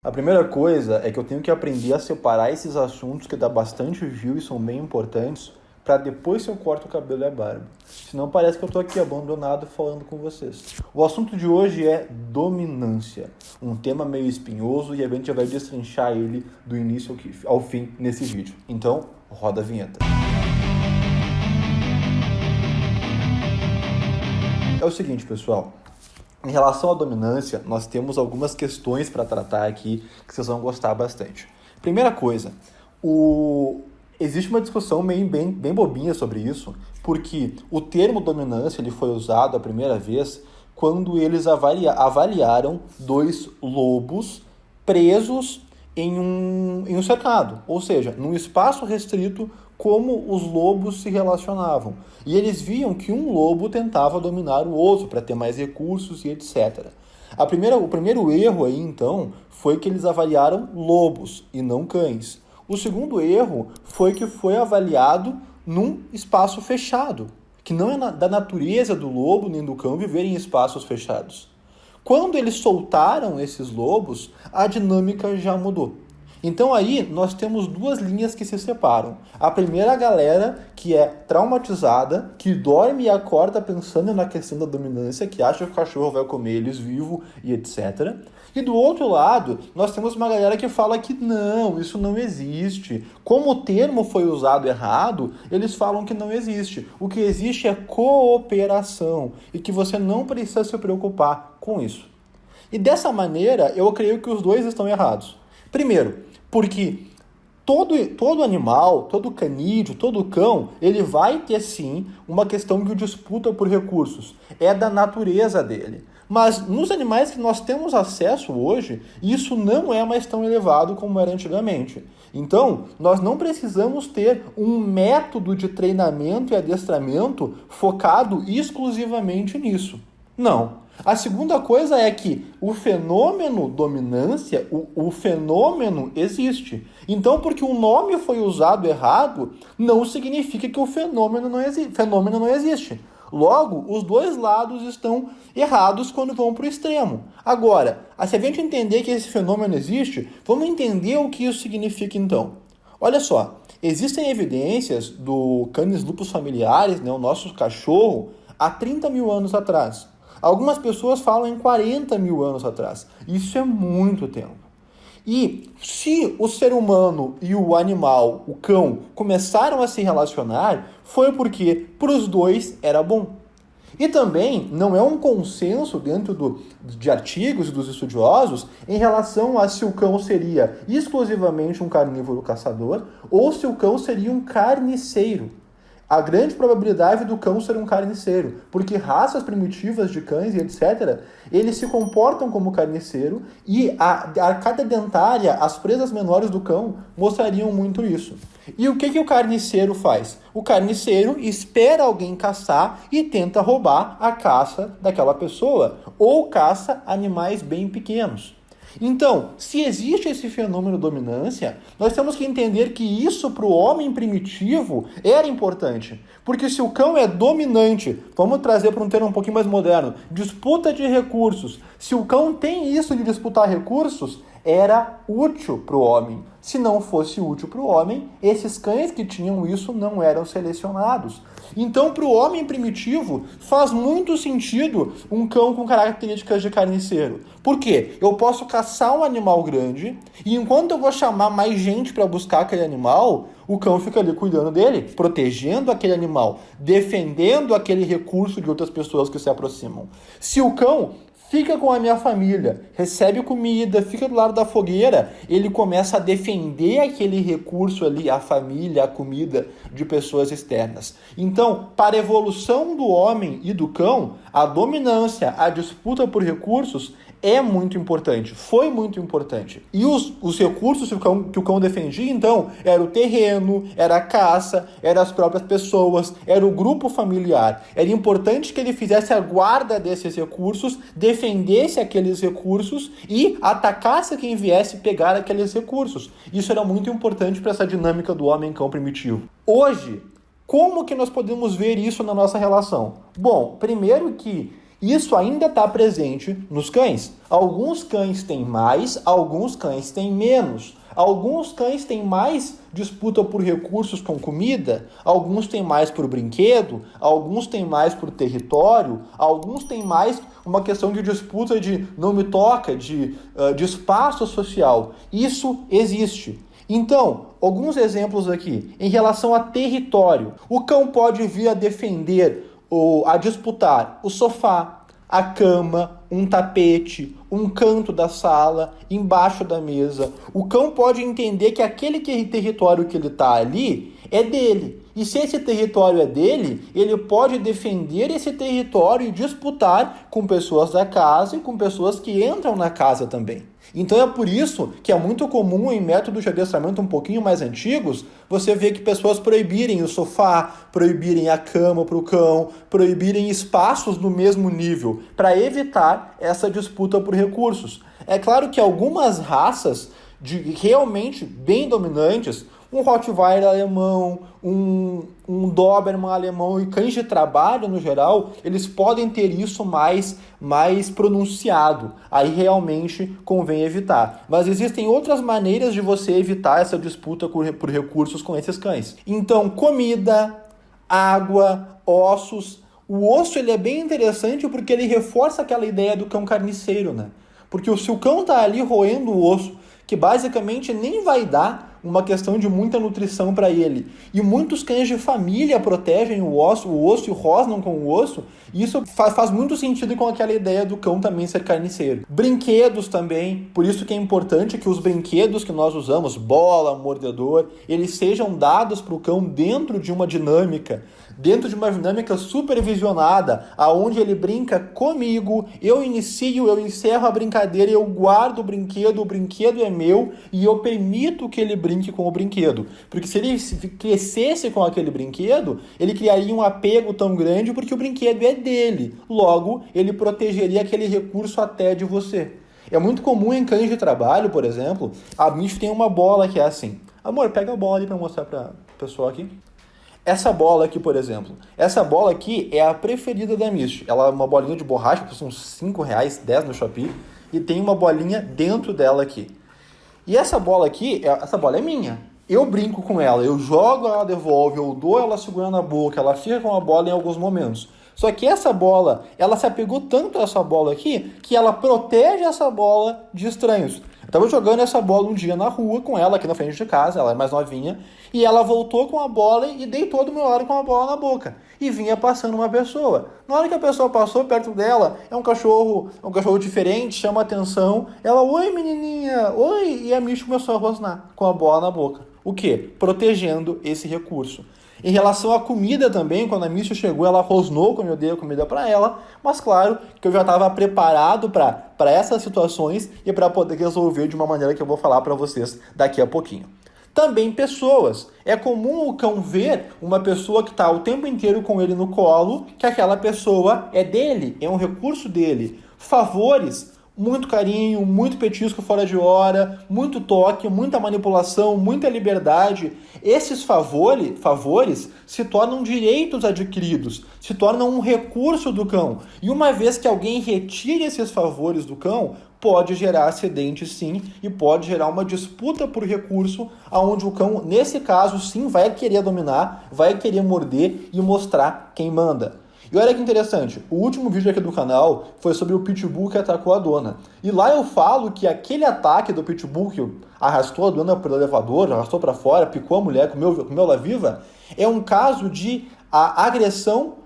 A primeira coisa é que eu tenho que aprender a separar esses assuntos que dá bastante view e são bem importantes para depois se eu corto o cabelo e a barba. Senão parece que eu tô aqui abandonado falando com vocês. O assunto de hoje é dominância. Um tema meio espinhoso e a gente vai destrinchar ele do início ao fim nesse vídeo. Então, roda a vinheta. É o seguinte, pessoal. Em relação à dominância, nós temos algumas questões para tratar aqui que vocês vão gostar bastante. Primeira coisa, existe uma discussão bem bobinha sobre isso, porque o termo dominância ele foi usado a primeira vez quando eles avaliaram dois lobos presos em um cercado, ou seja, num espaço restrito, como os lobos se relacionavam. E eles viam que um lobo tentava dominar o outro para ter mais recursos e etc. O primeiro erro aí, então, foi que eles avaliaram lobos e não cães. O segundo erro foi que foi avaliado num espaço fechado, que não é da natureza do lobo nem do cão viver em espaços fechados. Quando eles soltaram esses lobos, a dinâmica já mudou. Então aí nós temos duas linhas que se separam. A primeira, a galera que é traumatizada, que dorme e acorda pensando na questão da dominância, que acha que o cachorro vai comer eles vivo e etc. E do outro lado, nós temos uma galera que fala que não, isso não existe. Como o termo foi usado errado, eles falam que não existe. O que existe é cooperação e que você não precisa se preocupar com isso. E dessa maneira, eu creio que os dois estão errados. Primeiro, porque todo animal, todo canídeo, todo cão, ele vai ter sim uma questão de disputa por recursos. É da natureza dele. Mas nos animais que nós temos acesso hoje, isso não é mais tão elevado como era antigamente. Então, nós não precisamos ter um método de treinamento e adestramento focado exclusivamente nisso. Não. A segunda coisa é que o fenômeno dominância, o fenômeno existe. Então, porque o nome foi usado errado, não significa que o fenômeno não existe. Logo, os dois lados estão errados quando vão para o extremo. Agora, se a gente entender que esse fenômeno existe, vamos entender o que isso significa então. Olha só, existem evidências do Canis lupus familiaris, né, o nosso cachorro, há 30 mil anos atrás. Algumas pessoas falam em 40 mil anos atrás. Isso é muito tempo. E se o ser humano e o animal, o cão, começaram a se relacionar, foi porque para os dois era bom. E também não é um consenso dentro de artigos e dos estudiosos em relação a se o cão seria exclusivamente um carnívoro caçador ou se o cão seria um carniceiro. A grande probabilidade do cão ser um carniceiro, porque raças primitivas de cães e etc., eles se comportam como carniceiro e a arcada dentária, as presas menores do cão, mostrariam muito isso. E o que o carniceiro faz? O carniceiro espera alguém caçar e tenta roubar a caça daquela pessoa, ou caça animais bem pequenos. Então, se existe esse fenômeno de dominância, nós temos que entender que isso para o homem primitivo era importante. Porque se o cão é dominante, vamos trazer para um termo um pouquinho mais moderno, disputa de recursos. Se o cão tem isso de disputar recursos, era útil para o homem. Se não fosse útil para o homem, esses cães que tinham isso não eram selecionados. Então, para o homem primitivo, faz muito sentido um cão com características de carniceiro. Por quê? Eu posso caçar um animal grande e enquanto eu vou chamar mais gente para buscar aquele animal, o cão fica ali cuidando dele, protegendo aquele animal, defendendo aquele recurso de outras pessoas que se aproximam. Se o cão fica com a minha família, recebe comida, fica do lado da fogueira, ele começa a defender aquele recurso ali, a família, a comida de pessoas externas. Então, para a evolução do homem e do cão, a dominância, a disputa por recursos é muito importante, foi muito importante. E os recursos que o cão defendia, então, era o terreno, era a caça, eram as próprias pessoas, era o grupo familiar. Era importante que ele fizesse a guarda desses recursos, defendesse aqueles recursos e atacasse quem viesse pegar aqueles recursos. Isso era muito importante para essa dinâmica do homem-cão primitivo. Hoje, como que nós podemos ver isso na nossa relação? Bom, primeiro que Isso ainda está presente nos cães. Alguns cães têm mais, alguns cães têm menos. Alguns cães têm mais disputa por recursos com comida, alguns têm mais por brinquedo, alguns têm mais por território, alguns têm mais uma questão de disputa de não me toca, de espaço social. Isso existe. Então, alguns exemplos aqui. Em relação a território, o cão pode vir a defender ou a disputar o sofá, a cama, um tapete, um canto da sala, embaixo da mesa. O cão pode entender que aquele território que ele está ali é dele. E se esse território é dele, ele pode defender esse território e disputar com pessoas da casa e com pessoas que entram na casa também. Então é por isso que é muito comum em métodos de adestramento um pouquinho mais antigos, você vê que pessoas proibirem o sofá, proibirem a cama para o cão, proibirem espaços do mesmo nível, para evitar essa disputa por recursos. É claro que algumas raças realmente bem dominantes, um Rottweiler alemão, um Doberman alemão e cães de trabalho no geral, eles podem ter isso mais pronunciado. Aí realmente convém evitar. Mas existem outras maneiras de você evitar essa disputa por recursos com esses cães. Então, comida, água, ossos. O osso ele é bem interessante porque ele reforça aquela ideia do cão carniceiro, né? Porque se o cão tá ali roendo o osso, que basicamente nem vai dar uma questão de muita nutrição para ele. E muitos cães de família protegem o osso e rosnam com o osso, e isso faz muito sentido com aquela ideia do cão também ser carniceiro. Brinquedos também, por isso que é importante que os brinquedos que nós usamos, bola, mordedor, eles sejam dados para o cão dentro de uma dinâmica supervisionada, aonde ele brinca comigo, eu encerro a brincadeira, eu guardo o brinquedo é meu e eu permito que ele brinque com o brinquedo. Porque se ele crescesse com aquele brinquedo, ele criaria um apego tão grande porque o brinquedo é dele. Logo, ele protegeria aquele recurso até de você. É muito comum em cães de trabalho, por exemplo, a Micho tem uma bola que é assim. Amor, pega a bola ali para mostrar para o pessoal aqui. Essa bola aqui, por exemplo, essa bola aqui é a preferida da Misty. Ela é uma bolinha de borracha, custa uns 5 reais, 10 no Shopee, e tem uma bolinha dentro dela aqui. E essa bola aqui, essa bola é minha. Eu brinco com ela, eu jogo, ela devolve, eu dou ela segurando na boca, ela fica com a bola em alguns momentos. Só que essa bola, ela se apegou tanto a essa bola aqui, que ela protege essa bola de estranhos. Eu tava jogando essa bola um dia na rua com ela, aqui na frente de casa, ela é mais novinha, e ela voltou com a bola e deitou do meu lado com a bola na boca. E vinha passando uma pessoa. Na hora que a pessoa passou perto dela, é um cachorro diferente, chama atenção. Ela, oi menininha, oi, e a Micho começou a rosnar com a bola na boca. O quê? Protegendo esse recurso. Em relação à comida também, quando a Misty chegou, ela rosnou quando eu dei a comida para ela, mas claro que eu já estava preparado para essas situações e para poder resolver de uma maneira que eu vou falar para vocês daqui a pouquinho. Também pessoas. É comum o cão ver uma pessoa que está o tempo inteiro com ele no colo, que aquela pessoa é dele, é um recurso dele. Favores, muito carinho, muito petisco fora de hora, muito toque, muita manipulação, muita liberdade. Esses favores se tornam direitos adquiridos, se tornam um recurso do cão. E uma vez que alguém retire esses favores do cão, pode gerar acidente sim, e pode gerar uma disputa por recurso, onde o cão, nesse caso, sim, vai querer dominar, vai querer morder e mostrar quem manda. E olha que interessante, o último vídeo aqui do canal foi sobre o Pitbull que atacou a dona. E lá eu falo que aquele ataque do Pitbull que arrastou a dona pelo elevador, arrastou para fora, picou a mulher, comeu ela viva, é um caso de agressão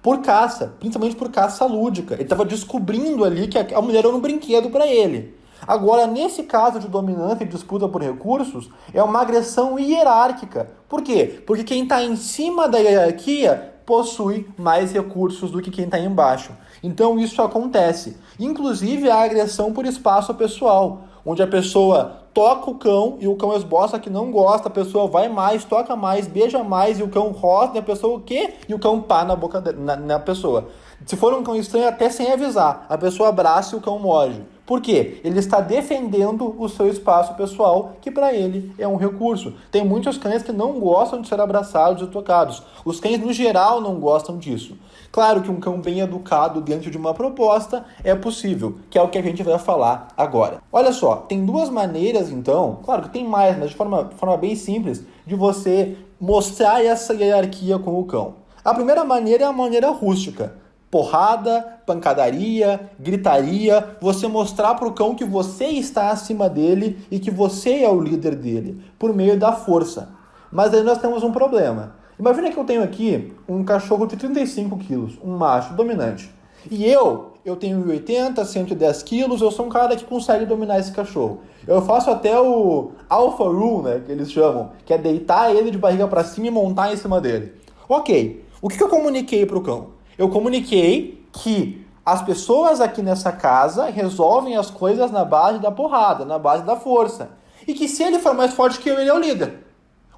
por caça, principalmente por caça lúdica. Ele estava descobrindo ali que a mulher era um brinquedo para ele. Agora, nesse caso de dominância e disputa por recursos, é uma agressão hierárquica. Por quê? Porque quem está em cima da hierarquia possui mais recursos do que quem está embaixo. Então isso acontece. Inclusive a agressão por espaço pessoal, onde a pessoa toca o cão e o cão esboça que não gosta, a pessoa vai mais, toca mais, beija mais e o cão rosna, a pessoa o quê? E o cão pá na pessoa. Se for um cão estranho, até sem avisar, a pessoa abraça e o cão morde. Por quê? Ele está defendendo o seu espaço pessoal, que para ele é um recurso. Tem muitos cães que não gostam de ser abraçados e tocados. Os cães, no geral, não gostam disso. Claro que um cão bem educado dentro de uma proposta é possível, que é o que a gente vai falar agora. Olha só, tem duas maneiras, então, claro que tem mais, mas de forma bem simples, de você mostrar essa hierarquia com o cão. A primeira maneira é a maneira rústica. Porrada, pancadaria, gritaria, você mostrar para o cão que você está acima dele e que você é o líder dele, por meio da força. Mas aí nós temos um problema. Imagina que eu tenho aqui um cachorro de 35 quilos, um macho dominante. E eu tenho 1,80, 110 quilos, eu sou um cara que consegue dominar esse cachorro. Eu faço até o Alpha Rule, né, que eles chamam, que é deitar ele de barriga para cima e montar em cima dele. Ok, o que eu comuniquei para o cão? Eu comuniquei que as pessoas aqui nessa casa resolvem as coisas na base da porrada, na base da força. E que se ele for mais forte que eu, ele é o líder.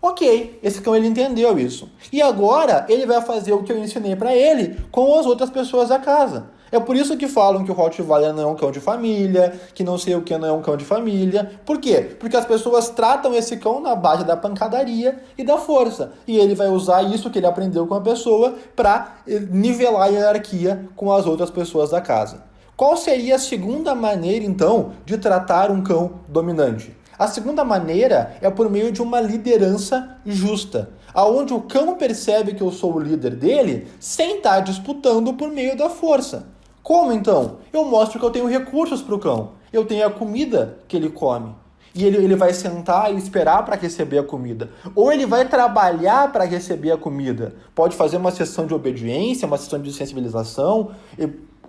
Ok, esse cão ele entendeu isso. E agora ele vai fazer o que eu ensinei para ele com as outras pessoas da casa. É por isso que falam que o Rottweiler não é um cão de família, que não sei o que não é um cão de família. Por quê? Porque as pessoas tratam esse cão na base da pancadaria e da força. E ele vai usar isso que ele aprendeu com a pessoa para nivelar a hierarquia com as outras pessoas da casa. Qual seria a segunda maneira, então, de tratar um cão dominante? A segunda maneira é por meio de uma liderança justa, aonde o cão percebe que eu sou o líder dele sem estar disputando por meio da força. Como então? Eu mostro que eu tenho recursos para o cão. Eu tenho a comida que ele come. E ele vai sentar e esperar para receber a comida. Ou ele vai trabalhar para receber a comida. Pode fazer uma sessão de obediência, uma sessão de sensibilização.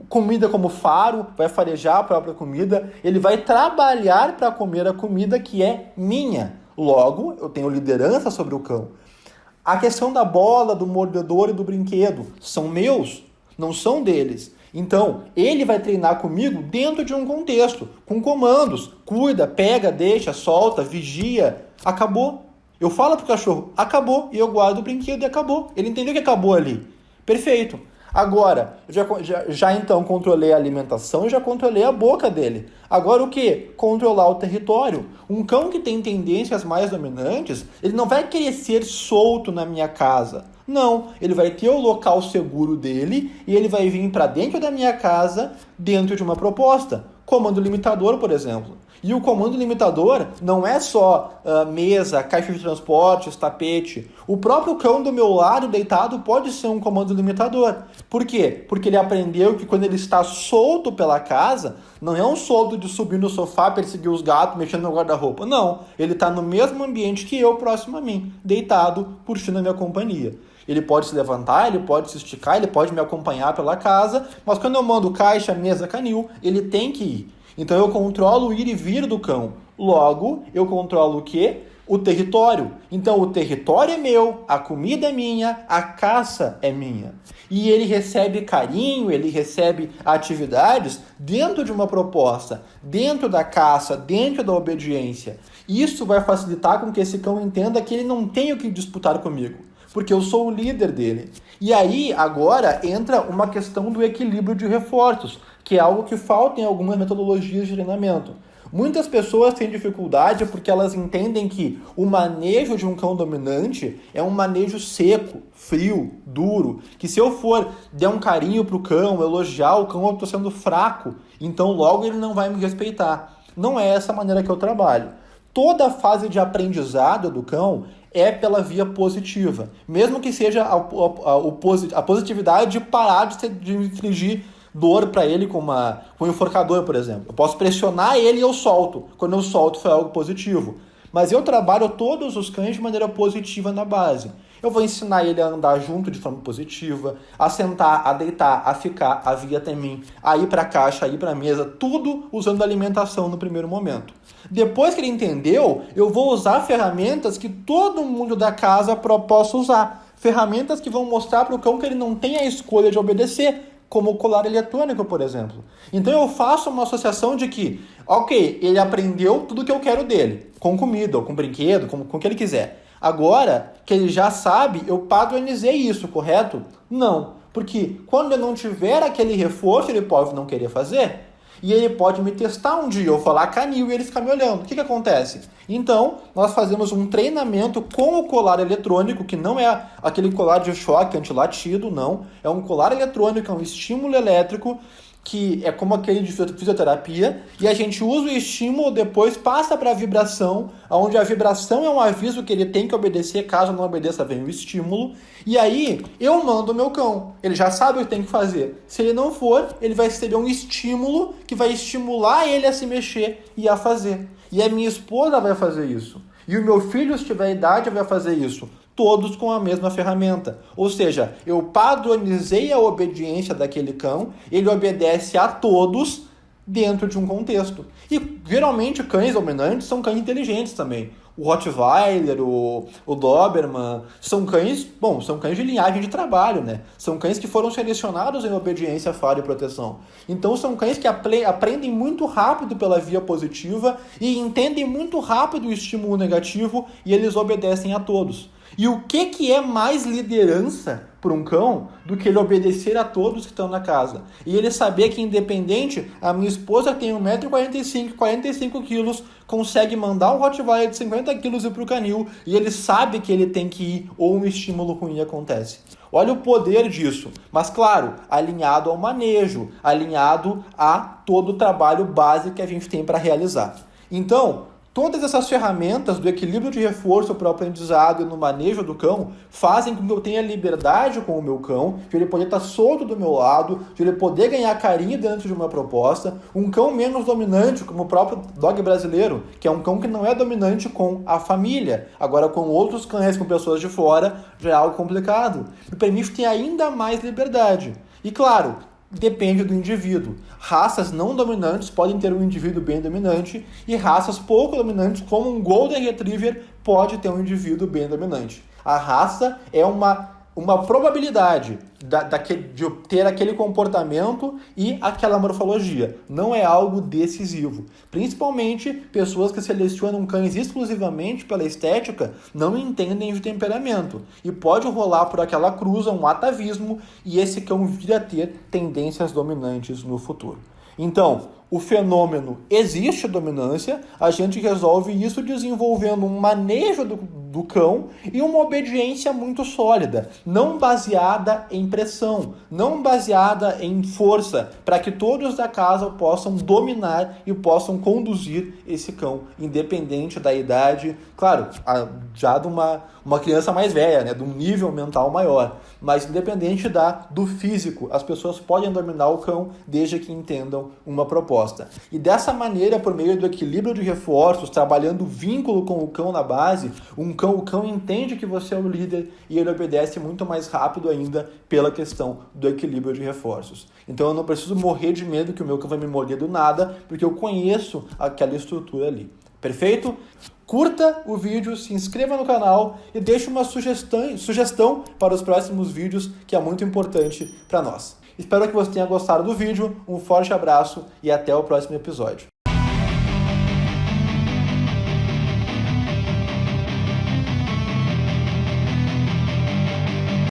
Comida como faro, vai farejar a própria comida. Ele vai trabalhar para comer a comida que é minha. Logo, eu tenho liderança sobre o cão. A questão da bola, do mordedor e do brinquedo são meus, não são deles. Então, ele vai treinar comigo dentro de um contexto, com comandos. Cuida, pega, deixa, solta, vigia. Acabou. Eu falo pro cachorro, acabou, e eu guardo o brinquedo e acabou. Ele entendeu que acabou ali. Perfeito. Agora, já então controlei a alimentação e já controlei a boca dele. Agora o que? Controlar o território. Um cão que tem tendências mais dominantes, ele não vai querer ser solto na minha casa. Não, ele vai ter o local seguro dele e ele vai vir para dentro da minha casa dentro de uma proposta. Comando limitador, por exemplo. E o comando limitador não é só mesa, caixa de transportes, tapete. O próprio cão do meu lado deitado pode ser um comando limitador. Por quê? Porque ele aprendeu que quando ele está solto pela casa, não é um solto de subir no sofá, perseguir os gatos, mexendo no guarda-roupa. Não, ele está no mesmo ambiente que eu, próximo a mim, deitado, curtindo a minha companhia. Ele pode se levantar, ele pode se esticar, ele pode me acompanhar pela casa, mas quando eu mando caixa, mesa, canil, ele tem que ir. Então eu controlo o ir e vir do cão. Logo, eu controlo o quê? O território. Então o território é meu, a comida é minha, a caça é minha. E ele recebe carinho, ele recebe atividades dentro de uma proposta, dentro da caça, dentro da obediência. Isso vai facilitar com que esse cão entenda que ele não tem o que disputar comigo, porque eu sou o líder dele. E aí, agora, entra uma questão do equilíbrio de reforços, que é algo que falta em algumas metodologias de treinamento. Muitas pessoas têm dificuldade porque elas entendem que o manejo de um cão dominante é um manejo seco, frio, duro, que se eu for der um carinho pro cão, elogiar o cão, eu estou sendo fraco, então logo ele não vai me respeitar. Não é essa a maneira que eu trabalho. Toda a fase de aprendizado do cão é pela via positiva, mesmo que seja a positividade de parar de infligir dor para ele com um enforcador, por exemplo. Eu posso pressionar ele e eu solto. Quando eu solto foi algo positivo. Mas eu trabalho todos os cães de maneira positiva na base. Eu vou ensinar ele a andar junto de forma positiva, a sentar, a deitar, a ficar, a vir até mim, a ir para a caixa, a ir para a mesa, tudo usando alimentação no primeiro momento. Depois que ele entendeu, eu vou usar ferramentas que todo mundo da casa possa usar. Ferramentas que vão mostrar para o cão que ele não tem a escolha de obedecer, como o colar eletrônico, por exemplo. Então eu faço uma associação de que, ok, ele aprendeu tudo que eu quero dele, com comida, ou com brinquedo, com o que ele quiser. Agora que ele já sabe, eu padronizei isso, correto? Não, porque quando eu não tiver aquele reforço, ele pode não querer fazer. e ele pode me testar um dia, eu falar canil e ele ficar me olhando. O que acontece? Então, nós fazemos um treinamento com o colar eletrônico, que não é aquele colar de choque antilatido, não. É um colar eletrônico, é um estímulo elétrico, que é como aquele de fisioterapia, e a gente usa o estímulo, depois passa para a vibração, onde a vibração é um aviso que ele tem que obedecer, caso não obedeça vem o estímulo, e aí eu mando o meu cão, ele já sabe o que tem que fazer. Se ele não for, ele vai receber um estímulo que vai estimular ele a se mexer e a fazer. E a minha esposa vai fazer isso, e o meu filho, se tiver idade, vai fazer isso. Todos com a mesma ferramenta. Ou seja, eu padronizei a obediência daquele cão, ele obedece a todos dentro de um contexto. E geralmente cães dominantes são cães inteligentes também. O Rottweiler, o Doberman, são cães de linhagem de trabalho, né? São cães que foram selecionados em obediência, faro e proteção. Então são cães que aprendem muito rápido pela via positiva e entendem muito rápido o estímulo negativo e eles obedecem a todos. E o que é mais liderança para um cão do que ele obedecer a todos que estão na casa? E ele saber que, independente, a minha esposa tem 1,45m, 45 quilos, consegue mandar um Rottweiler de 50 quilos ir para o canil e ele sabe que ele tem que ir ou um estímulo ruim acontece. Olha o poder disso. Mas, claro, alinhado ao manejo, alinhado a todo o trabalho básico que a gente tem para realizar. Então, todas essas ferramentas do equilíbrio de reforço para o aprendizado e no manejo do cão fazem com que eu tenha liberdade com o meu cão, de ele poder estar solto do meu lado, de ele poder ganhar carinho dentro de uma proposta. Um cão menos dominante, como o próprio dog brasileiro, que é um cão que não é dominante com a família. Agora, com outros cães, com pessoas de fora, já é algo complicado. Me permite ter ainda mais liberdade. E claro, depende do indivíduo. Raças não dominantes podem ter um indivíduo bem dominante e raças pouco dominantes, como um Golden Retriever, pode ter um indivíduo bem dominante. A raça é uma probabilidade de ter aquele comportamento e aquela morfologia. Não é algo decisivo. Principalmente pessoas que selecionam cães exclusivamente pela estética não entendem de temperamento. E pode rolar por aquela cruza um atavismo e esse cão vir a ter tendências dominantes no futuro. Então, o fenômeno existe, a dominância, a gente resolve isso desenvolvendo um manejo do cão e uma obediência muito sólida, não baseada em pressão, não baseada em força, para que todos da casa possam dominar e possam conduzir esse cão, independente da idade, claro, já de uma criança mais velha, né, de um nível mental maior, mas independente do físico, as pessoas podem dominar o cão desde que entendam uma proposta. E dessa maneira, por meio do equilíbrio de reforços, trabalhando o vínculo com o cão na base, o cão entende que você é o líder e ele obedece muito mais rápido ainda pela questão do equilíbrio de reforços. Então eu não preciso morrer de medo que o meu cão vai me morder do nada, porque eu conheço aquela estrutura ali. Perfeito? Curta o vídeo, se inscreva no canal e deixe uma sugestão para os próximos vídeos, que é muito importante para nós. Espero que você tenha gostado do vídeo, um forte abraço e até o próximo episódio.